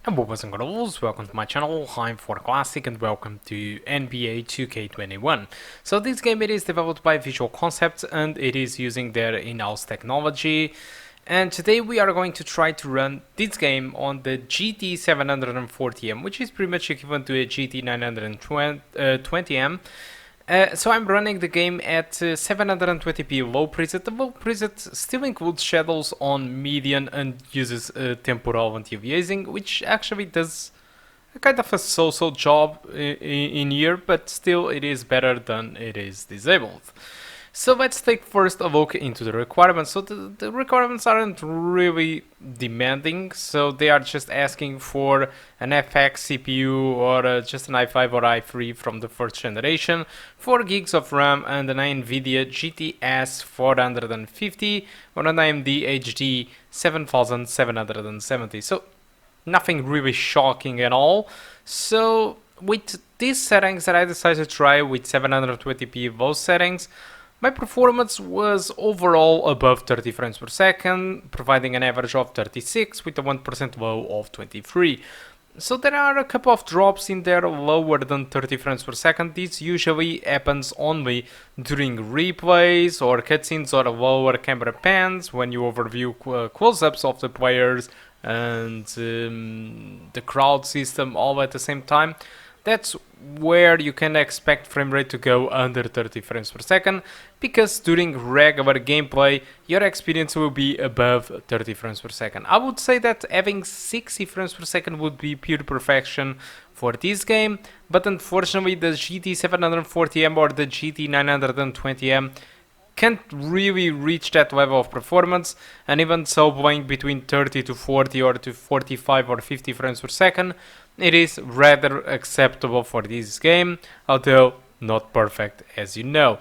And boys and girls, welcome to my channel. I'm For Classic and welcome to NBA 2K21. So this game, it is developed by Visual Concepts and it is using their in-house technology. And today we are going to try to run this game on the GT 740M, which is pretty much equivalent to a GT 920M. So I'm running the game at 720p low preset. The low preset still includes shadows on median and uses temporal anti-aliasing, which actually does a kind of a so-so job in here, but still it is better than it is disabled. So let's take first a look into the requirements. So the requirements aren't really demanding, so they are just asking for an FX CPU or just an i5 or i3 from the first generation, 4 gigs of RAM and an Nvidia GT 450 or an AMD HD 7770. So nothing really shocking at all. So with these settings that I decided to try with 720p low settings, my performance was overall above 30 frames per second, providing an average of 36 with a 1% low of 23. So there are a couple of drops in there lower than 30 frames per second. This usually happens only during replays or cutscenes or lower camera pans when you overview close-ups of the players and the crowd system all at the same time. That's where you can expect frame rate to go under 30 frames per second, because during regular gameplay your experience will be above 30 frames per second. I would say that having 60 frames per second would be pure perfection for this game, but unfortunately the GT 740M or the GT 920M can't really reach that level of performance, and even so playing between 30 to 40 or to 45 or 50 frames per second, it is rather acceptable for this game, although not perfect, as you know.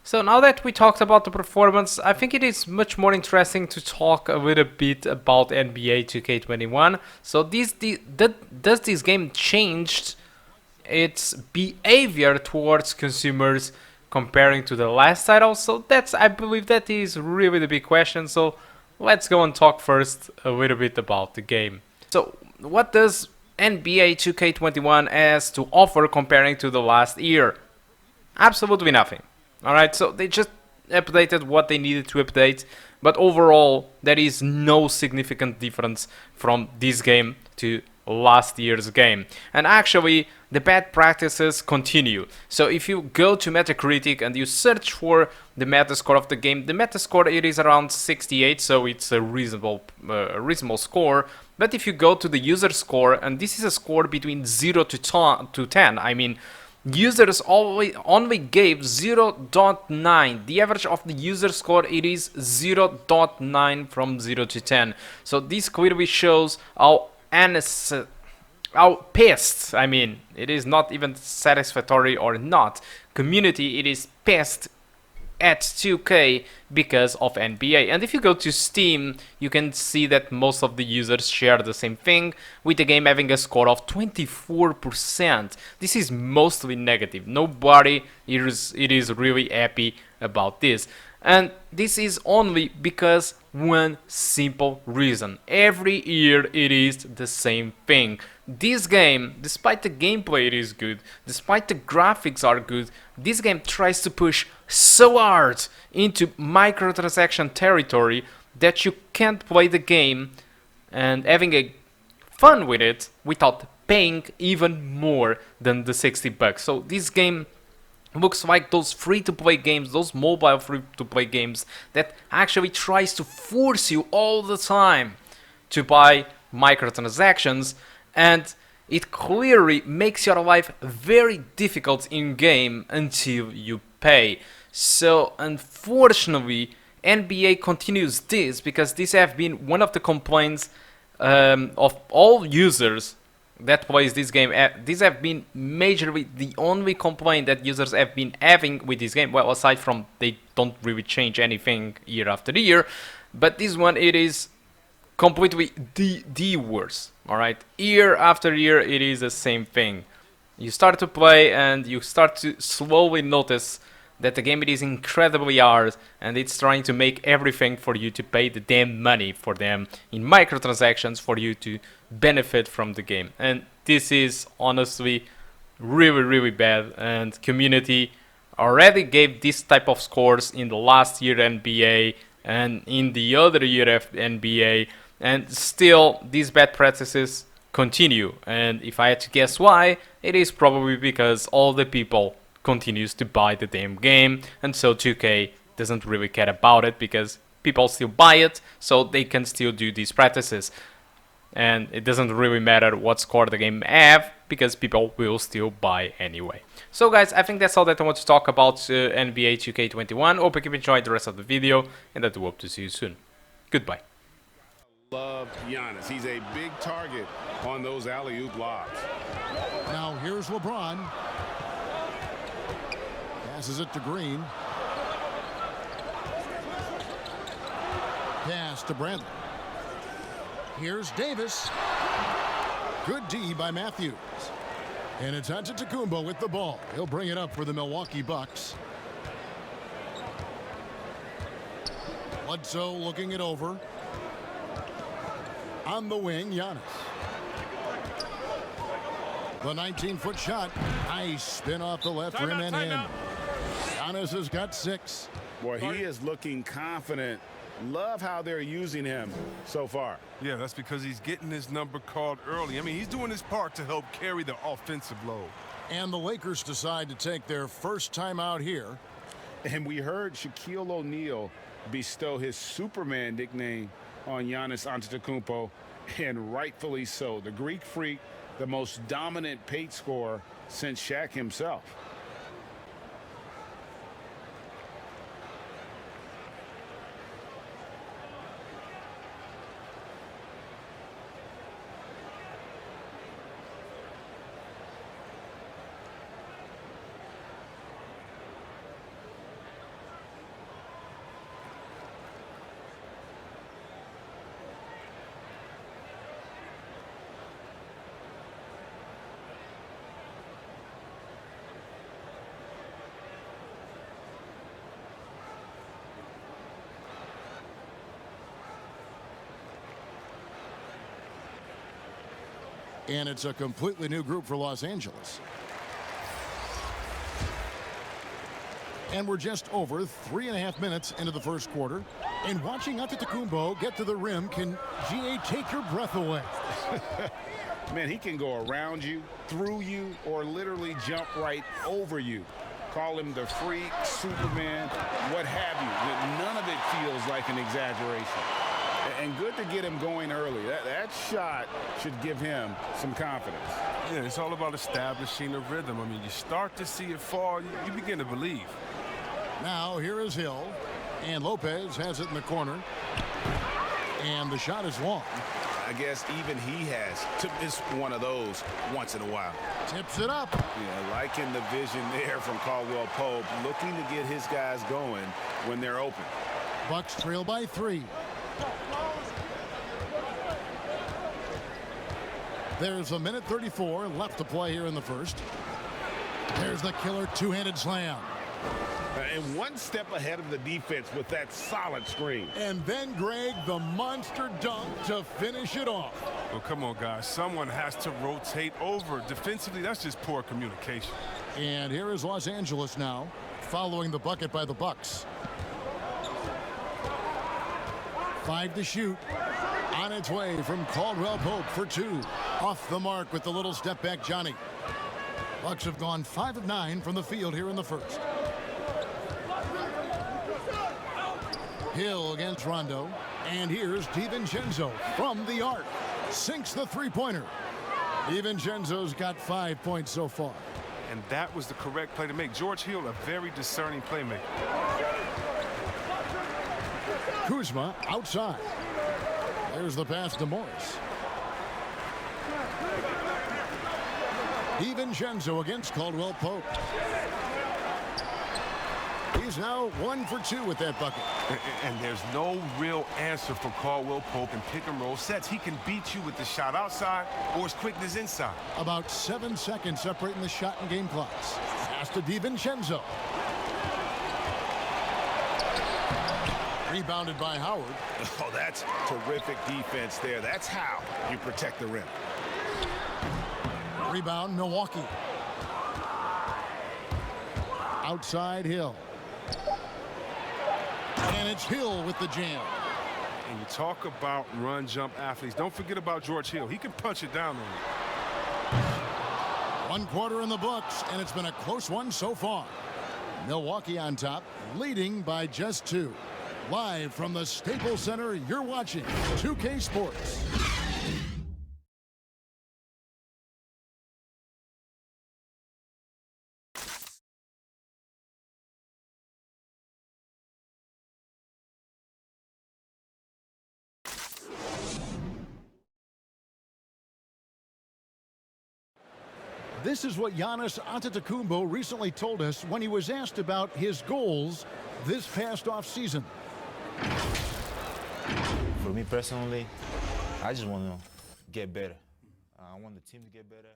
So now that we talked about the performance, I think it is much more interesting to talk a little bit about NBA 2K21. So does this game changed its behavior towards consumers comparing to the last title? So I believe that is really the big question. So let's go and talk first a little bit about the game. So what does NBA 2K21 has to offer comparing to the last year? Absolutely nothing. Alright, so they just updated what they needed to update, but overall there is no significant difference from this game to last year's game. And actually the bad practices continue. So if you go to Metacritic and you search for the Metascore of the game, the Metascore, it is around 68, so it's a reasonable score. But if you go to the user score, and this is a score between 0 to 10, I mean, users only gave 0.9. The average of the user score, it is 0.9 from 0 to 10. So this clearly shows how pissed, I mean, it is not even satisfactory or not. Community, it is pissed at 2K because of NBA. And if you go to Steam, you can see that most of the users share the same thing, with the game having a score of 24%. This is mostly negative. Nobody is really happy about this. And this is only because one simple reason. Every year it is the same thing. This game, despite the gameplay it is good, despite the graphics are good, this game tries to push so hard into microtransaction territory that you can't play the game and having a fun with it without paying even more than the 60 bucks. So this game looks like those free-to-play games, those mobile free-to-play games that actually tries to force you all the time to buy microtransactions, and it clearly makes your life very difficult in-game until you pay. So unfortunately, NBA continues this because this has been one of the complaints of all users that plays this game. These have been majorly the only complaint that users have been having with this game. Well, aside from they don't really change anything year after year, but this one, it is completely the worst. All right, year after year it is the same thing. You start to play and you start to slowly notice that the game it is incredibly hard, and it's trying to make everything for you to pay the damn money for them in microtransactions for you to benefit from the game. And this is honestly really bad, and community already gave this type of scores in the last year NBA and in the other year of NBA, and still these bad practices continue. And if I had to guess why, it is probably because all the people continues to buy the damn game, and so 2K doesn't really care about it because people still buy it, so they can still do these practices. And it doesn't really matter what score the game have because people will still buy anyway. So guys, I think that's all that I want to talk about NBA 2K21. Hope you keep enjoying the rest of the video, and I do hope to see you soon. Goodbye. Love Giannis. He's a big target on those alley-oop lobs. Now here's LeBron. Passes it to Green. Pass to Bradley. Here's Davis. Good D by Matthews. And it's Antetokounmpo with the ball. He'll bring it up for the Milwaukee Bucks. Bledsoe looking it over. On the wing, Giannis. The 19-foot shot. Nice spin off the left rim and in. Giannis has got 6. Boy, he is looking confident. Love how they're using him so far. Yeah, that's because he's getting his number called early. I mean, he's doing his part to help carry the offensive load. And the Lakers decide to take their first time out here. And we heard Shaquille O'Neal bestow his Superman nickname on Giannis Antetokounmpo, and rightfully so. The Greek Freak, the most dominant paint scorer since Shaq himself. And it's a completely new group for Los Angeles. And we're just over 3.5 minutes into the first quarter. And watching Antetokounmpo get to the rim can, GA, take your breath away. Man, he can go around you, through you, or literally jump right over you. Call him the freak, Superman, what have you. None of it feels like an exaggeration. And good to get him going early. That shot should give him some confidence. Yeah, it's all about establishing a rhythm. I mean, you start to see it fall, you begin to believe. Now here is Hill. And Lopez has it in the corner. And the shot is long. I guess even he has to miss one of those once in a while. Tips it up. Yeah, liking the vision there from Caldwell Pope, looking to get his guys going when they're open. Bucks trail by 3. There's a minute 34 left to play here in the first. There's the killer two-handed slam. And one step ahead of the defense with that solid screen. And then, Greg, the monster dunk to finish it off. Well, come on, guys. Someone has to rotate over. Defensively, that's just poor communication. And here is Los Angeles now, following the bucket by the Bucks. 5 to shoot. On its way from Caldwell Pope for 2. Off the mark with the little step back, Johnny. Bucks have gone 5 of 9 from the field here in the first. Hill against Rondo. And here's DiVincenzo from the arc. Sinks the three-pointer. DiVincenzo's got 5 points so far. And that was the correct play to make. George Hill, a very discerning playmaker. Kuzma outside. There's the pass to Morris. DiVincenzo against Caldwell Pope. He's now 1 for 2 with that bucket. And there's no real answer for Caldwell Pope in pick-and-roll sets. He can beat you with the shot outside or his quickness inside. About 7 seconds separating the shot and game clocks. Pass to DiVincenzo. Rebounded by Howard. Oh, that's terrific defense there. That's how you protect the rim. Rebound, Milwaukee. Outside Hill. And it's Hill with the jam. And you talk about run jump athletes. Don't forget about George Hill. He can punch it down on you. 1 quarter in the books, and it's been a close one so far. Milwaukee on top, leading by just 2. Live from the Staples Center, you're watching 2K Sports. This is what Giannis Antetokounmpo recently told us when he was asked about his goals this past offseason. For me personally, I just want to get better. I want the team to get better.